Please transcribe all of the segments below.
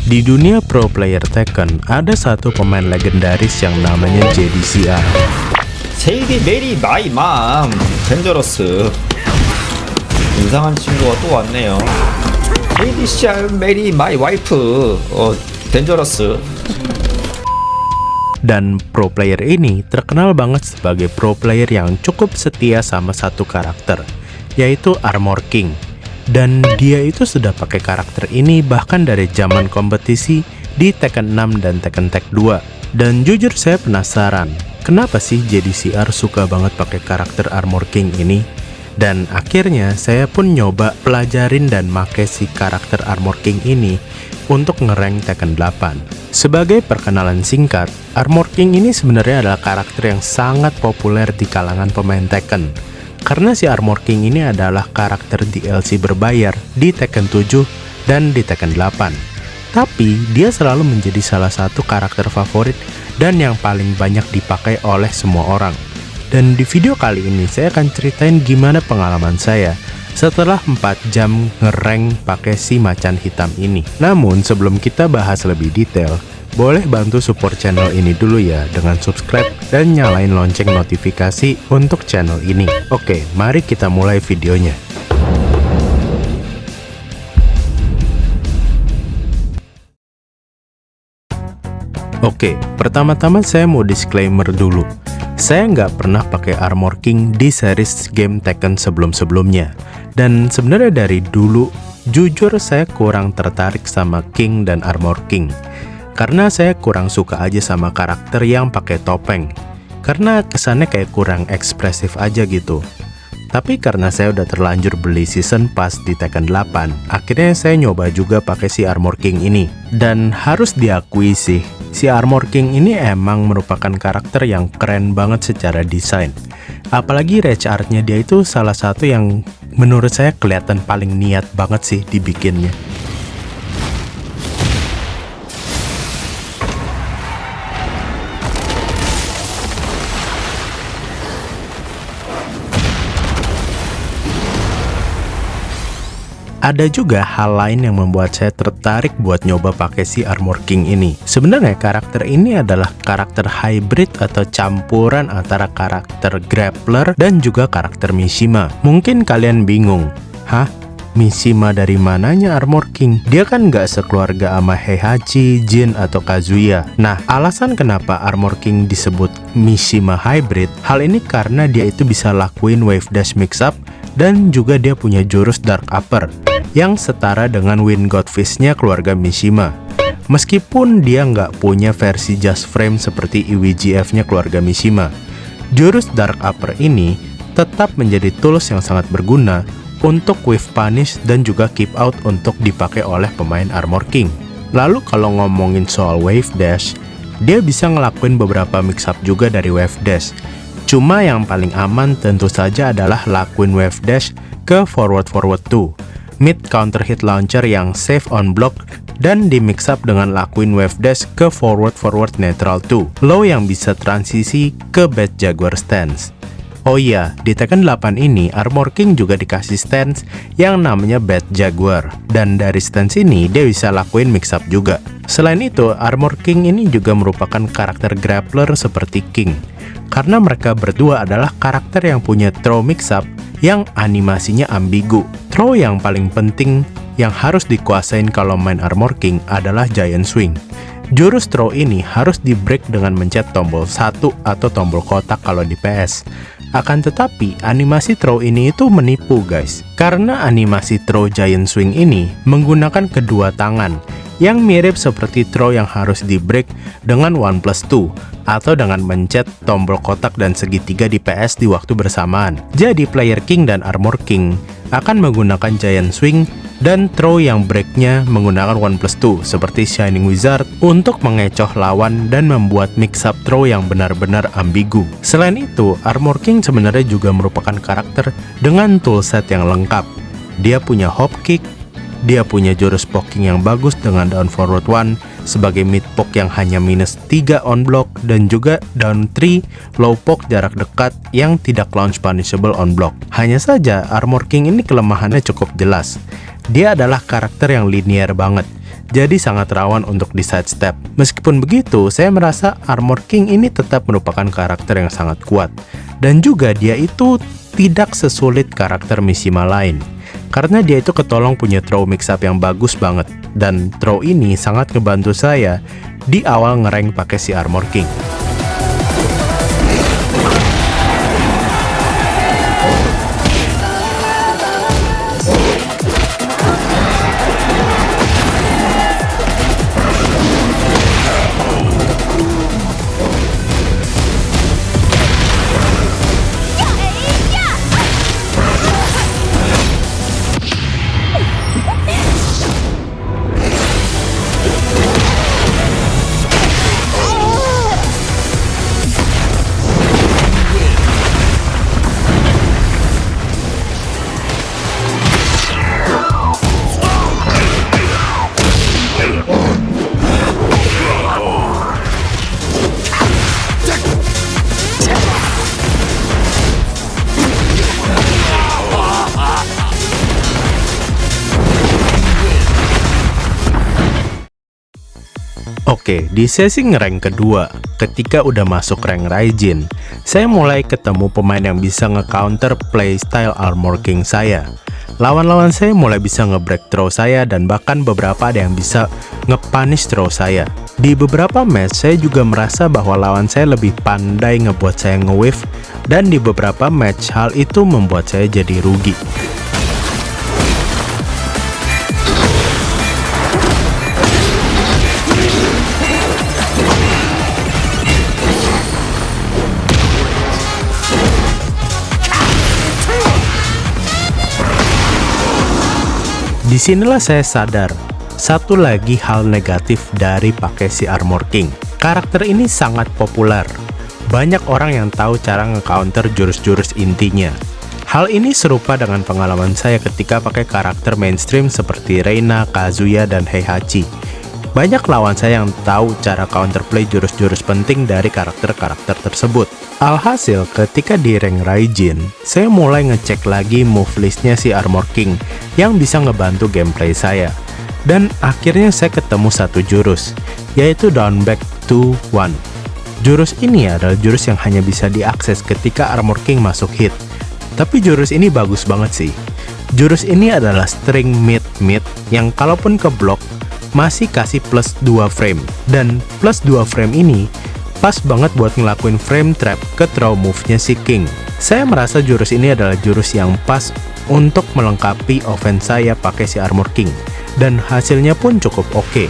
Di dunia pro player Tekken, ada satu pemain legendaris yang namanya JDCR. 제이디 메리 마이 맘 덴저러스. 이상한 친구가 또 왔네요. JDCR 메리 마이 와이프 덴저러스. Dan pro player ini terkenal banget sebagai pro player yang cukup setia sama satu karakter, yaitu Armor King. Dan dia itu sudah pakai karakter ini bahkan dari zaman kompetisi di Tekken 6 dan Tekken Tag 2. Dan jujur saya penasaran, kenapa sih JDCR suka banget pakai karakter Armor King ini? Dan akhirnya saya pun nyoba pelajarin dan make si karakter Armor King ini untuk ngerank Tekken 8. Sebagai perkenalan singkat, Armor King ini sebenarnya adalah karakter yang sangat populer di kalangan pemain Tekken. Karena si Armor King ini adalah karakter DLC berbayar di Tekken 7 dan di Tekken 8. Tapi dia selalu menjadi salah satu karakter favorit dan yang paling banyak dipakai oleh semua orang. Dan di video kali ini saya akan ceritain gimana pengalaman saya setelah 4 jam ngerank pakai si macan hitam ini. Namun sebelum kita bahas lebih detail, boleh bantu support channel ini dulu ya dengan subscribe dan nyalain lonceng notifikasi untuk channel ini. Oke, mari kita mulai videonya. Oke, pertama-tama saya mau disclaimer dulu. Saya nggak pernah pakai Armor King di series game Tekken sebelum-sebelumnya. Dan sebenarnya dari dulu, jujur saya kurang tertarik sama King dan Armor King. Karena saya kurang suka aja sama karakter yang pakai topeng. Karena kesannya kayak kurang ekspresif aja gitu. Tapi karena saya udah terlanjur beli season pass di Tekken 8, akhirnya saya nyoba juga pakai si Armor King ini. Dan harus diakui sih, si Armor King ini emang merupakan karakter yang keren banget secara desain. Apalagi rage art-nya dia itu salah satu yang menurut saya kelihatan paling niat banget sih dibikinnya. Ada juga hal lain yang membuat saya tertarik buat nyoba pakai si Armor King ini. Sebenarnya karakter ini adalah karakter hybrid atau campuran antara karakter grappler dan juga karakter Mishima. Mungkin kalian bingung, hah? Mishima dari mananya Armor King? Dia kan nggak sekeluarga sama Heihachi, Jin, atau Kazuya. Nah, alasan kenapa Armor King disebut Mishima Hybrid, hal ini karena dia itu bisa lakuin wave dash mix up dan juga dia punya jurus Dark Upper yang setara dengan Wind God Fist-nya keluarga Mishima. Meskipun dia nggak punya versi Just Frame seperti EWGF-nya keluarga Mishima, jurus Dark Upper ini tetap menjadi tools yang sangat berguna untuk wave punish dan juga keep out untuk dipakai oleh pemain Armor King. Lalu kalau ngomongin soal wave dash, dia bisa ngelakuin beberapa mix up juga dari wave dash. Cuma yang paling aman tentu saja adalah lakuin wave dash ke forward 2, mid counter hit launcher yang safe on block, dan di mix up dengan lakuin wave dash ke forward neutral 2, low yang bisa transisi ke Bad Jaguar stance. Oh iya, di Tekken 8 ini Armor King juga dikasih stance yang namanya Bad Jaguar, dan dari stance ini dia bisa lakuin mix up juga. Selain itu, Armor King ini juga merupakan karakter grappler seperti King, karena mereka berdua adalah karakter yang punya throw mix up yang animasinya ambigu. Throw yang paling penting yang harus dikuasain kalau main Armor King adalah Giant Swing. Jurus throw ini harus di break dengan mencet tombol 1 atau tombol kotak kalau di PS. Akan tetapi, animasi throw ini itu menipu guys. Karena animasi throw Giant Swing ini menggunakan kedua tangan, yang mirip seperti throw yang harus di break dengan 1+2, atau dengan mencet tombol kotak dan segitiga di PS di waktu bersamaan. Jadi player King dan Armor King akan menggunakan Giant Swing dan throw yang breaknya menggunakan 1+2 seperti Shining Wizard untuk mengecoh lawan dan membuat mix up throw yang benar-benar ambigu. Selain itu, Armor King sebenarnya juga merupakan karakter dengan toolset yang lengkap. Dia punya hop kick, dia punya jurus poking yang bagus dengan down forward 1 sebagai mid poke yang hanya -3 on block, dan juga down 3 low poke jarak dekat yang tidak launch punishable on block. Hanya saja Armor King ini kelemahannya cukup jelas. Dia adalah karakter yang linear banget. jadi sangat rawan untuk di sidestep. Meskipun begitu, saya merasa Armor King ini tetap merupakan karakter yang sangat kuat. Dan juga dia itu tidak sesulit karakter Mishima lain. Karena dia itu ketolong punya throw mix-up yang bagus banget. Dan throw ini sangat ngebantu saya di awal ngerank pakai si Armor King. Oke, di sesi ngerank kedua, ketika udah masuk rank Raijin, saya mulai ketemu pemain yang bisa nge-counter playstyle Armor King saya. Lawan-lawan saya mulai bisa nge-break throw saya dan bahkan beberapa ada yang bisa nge-punish throw saya. Di beberapa match, saya juga merasa bahwa lawan saya lebih pandai ngebuat saya nge-wave, dan di beberapa match, hal itu membuat saya jadi rugi. Disinilah saya sadar, satu lagi hal negatif dari pakai si Armor King. Karakter ini sangat populer. Banyak orang yang tahu cara nge-counter jurus-jurus intinya. Hal ini serupa dengan pengalaman saya ketika pakai karakter mainstream seperti Reina, Kazuya, dan Heihachi. Banyak lawan saya yang tahu cara counterplay jurus-jurus penting dari karakter-karakter tersebut. Alhasil, ketika di rank Raijin, saya mulai ngecek lagi move listnya si Armor King yang bisa ngebantu gameplay saya. Dan akhirnya saya ketemu satu jurus, yaitu Down Back to 1. Jurus ini adalah jurus yang hanya bisa diakses ketika Armor King masuk hit. Tapi jurus ini bagus banget sih. Jurus ini adalah string mid-mid yang kalaupun keblok, masih kasih plus 2 frame. Dan plus 2 frame ini pas banget buat ngelakuin frame trap ke throw move-nya si King. Saya merasa jurus ini adalah jurus yang pas untuk melengkapi offense saya pakai si Armor King. Dan hasilnya pun cukup oke.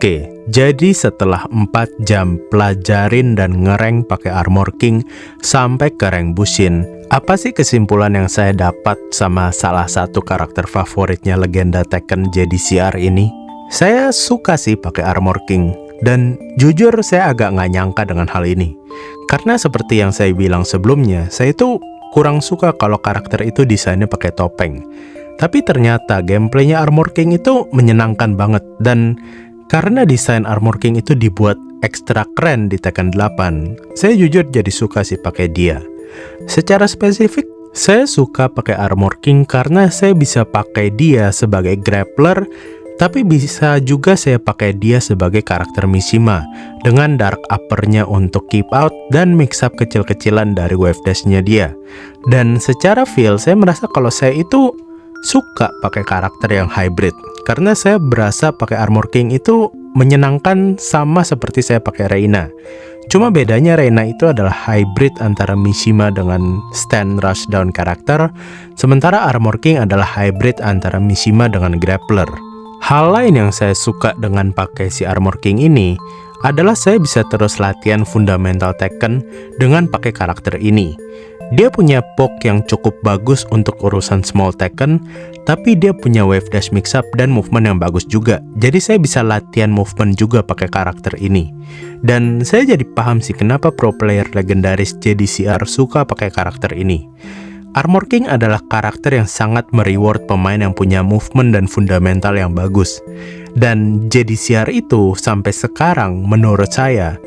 Oke, jadi setelah 4 jam pelajarin dan ngerank pakai Armor King sampai ke rank Bushin, apa sih kesimpulan yang saya dapat sama salah satu karakter favoritnya legenda Tekken JDCR ini? Saya suka sih pakai Armor King, dan jujur saya agak nggak nyangka dengan hal ini. Karena seperti yang saya bilang sebelumnya, saya itu kurang suka kalau karakter itu desainnya pakai topeng. Tapi ternyata gameplaynya Armor King itu menyenangkan banget, dan karena desain Armor King itu dibuat ekstra keren di Tekken 8, saya jujur jadi suka sih pakai dia. Secara spesifik, saya suka pakai Armor King karena saya bisa pakai dia sebagai grappler, tapi bisa juga saya pakai dia sebagai karakter Mishima dengan dark uppernya untuk keep out dan mix up kecil-kecilan dari wave dash-nya dia. Dan secara feel, saya merasa kalau saya itu suka pakai karakter yang hybrid, karena saya berasa pakai Armor King itu menyenangkan sama seperti saya pakai Reina. Cuma bedanya Reina itu adalah hybrid antara Mishima dengan stand rushdown karakter, sementara Armor King adalah hybrid antara Mishima dengan grappler. Hal lain yang saya suka dengan pakai si Armor King ini adalah saya bisa terus latihan fundamental Tekken dengan pakai karakter ini. Dia punya poke yang cukup bagus untuk urusan small Tekken, tapi dia punya wave dash mix up dan movement yang bagus juga. Jadi saya bisa latihan movement juga pakai karakter ini. Dan saya jadi paham sih kenapa pro player legendaris JDCR suka pakai karakter ini. Armor King adalah karakter yang sangat mereward pemain yang punya movement dan fundamental yang bagus. Dan JDCR itu sampai sekarang menurut saya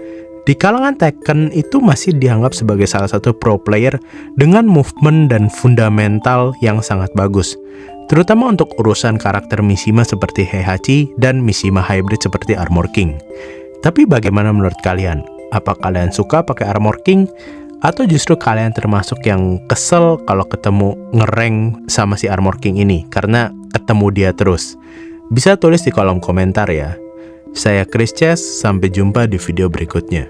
di kalangan Tekken itu masih dianggap sebagai salah satu pro player dengan movement dan fundamental yang sangat bagus. Terutama untuk urusan karakter Mishima seperti Heihachi dan Mishima Hybrid seperti Armor King. Tapi bagaimana menurut kalian? Apa kalian suka pakai Armor King? Atau justru kalian termasuk yang kesel kalau ketemu ngereng sama si Armor King ini karena ketemu dia terus? Bisa tulis di kolom komentar ya. Saya Chris Chess, sampai jumpa di video berikutnya.